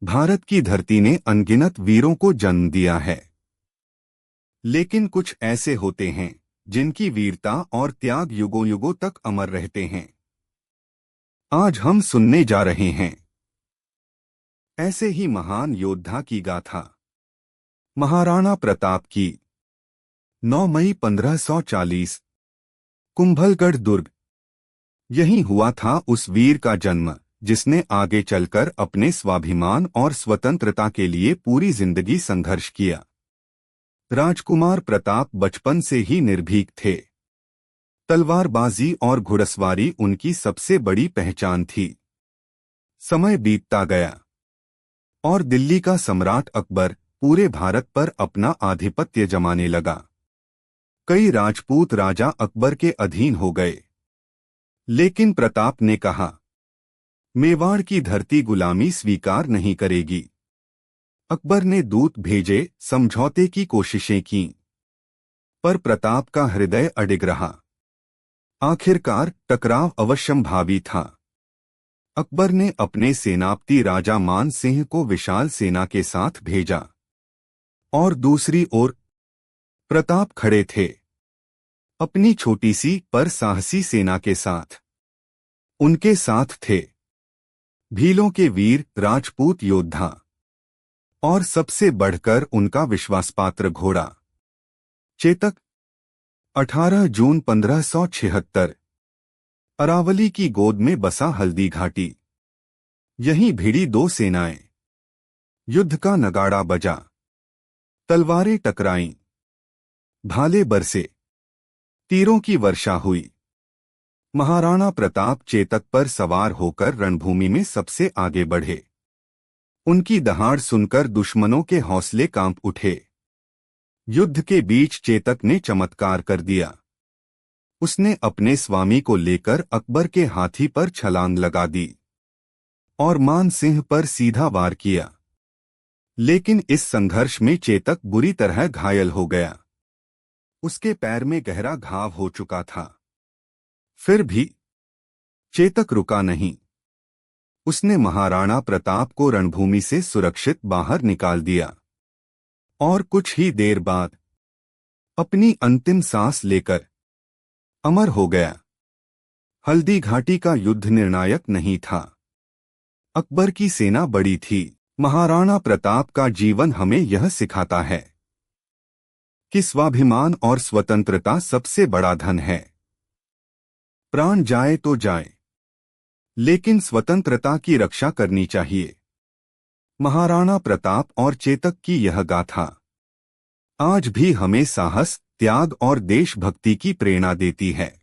भारत की धरती ने अनगिनत वीरों को जन्म दिया है, लेकिन कुछ ऐसे होते हैं जिनकी वीरता और त्याग युगों युगों तक अमर रहते हैं। आज हम सुनने जा रहे हैं ऐसे ही महान योद्धा की गाथा, महाराणा प्रताप की। 9 मई 1540, कुंभलगढ़ दुर्ग। यहीं हुआ था उस वीर का जन्म जिसने आगे चलकर अपने स्वाभिमान और स्वतंत्रता के लिए पूरी जिंदगी संघर्ष किया। राजकुमार प्रताप बचपन से ही निर्भीक थे। तलवारबाजी और घुड़सवारी उनकी सबसे बड़ी पहचान थी। समय बीतता गया और दिल्ली का सम्राट अकबर पूरे भारत पर अपना आधिपत्य जमाने लगा। कई राजपूत राजा अकबर के अधीन हो गए, लेकिन प्रताप ने कहा, मेवाड़ की धरती गुलामी स्वीकार नहीं करेगी। अकबर ने दूत भेजे, समझौते की कोशिशें की, पर प्रताप का हृदय अडिग रहा। आखिरकार टकराव अवश्यंभावी था। अकबर ने अपने सेनापति राजा मान सिंह को विशाल सेना के साथ भेजा और दूसरी ओर प्रताप खड़े थे अपनी छोटी सी पर साहसी सेना के साथ। उनके साथ थे भीलों के वीर राजपूत योद्धा और सबसे बढ़कर उनका विश्वासपात्र घोड़ा चेतक। 18 जून 1576, अरावली की गोद में बसा हल्दी घाटी। यहीं भिड़ी दो सेनाएं। युद्ध का नगाड़ा बजा, तलवारें टकराईं, भाले बरसे, तीरों की वर्षा हुई। महाराणा प्रताप चेतक पर सवार होकर रणभूमि में सबसे आगे बढ़े। उनकी दहाड़ सुनकर दुश्मनों के हौसले कांप उठे। युद्ध के बीच चेतक ने चमत्कार कर दिया। उसने अपने स्वामी को लेकर अकबर के हाथी पर छलांग लगा दी और मान सिंह पर सीधा वार किया। लेकिन इस संघर्ष में चेतक बुरी तरह घायल हो गया। उसके पैर में गहरा घाव हो चुका था। फिर भी चेतक रुका नहीं। उसने महाराणा प्रताप को रणभूमि से सुरक्षित बाहर निकाल दिया और कुछ ही देर बाद अपनी अंतिम सांस लेकर अमर हो गया। हल्दी घाटी का युद्ध निर्णायक नहीं था। अकबर की सेना बड़ी थी। महाराणा प्रताप का जीवन हमें यह सिखाता है कि स्वाभिमान और स्वतंत्रता सबसे बड़ा धन है। प्राण जाए तो जाए, लेकिन स्वतंत्रता की रक्षा करनी चाहिए। महाराणा प्रताप और चेतक की यह गाथा आज भी हमें साहस, त्याग और देशभक्ति की प्रेरणा देती है।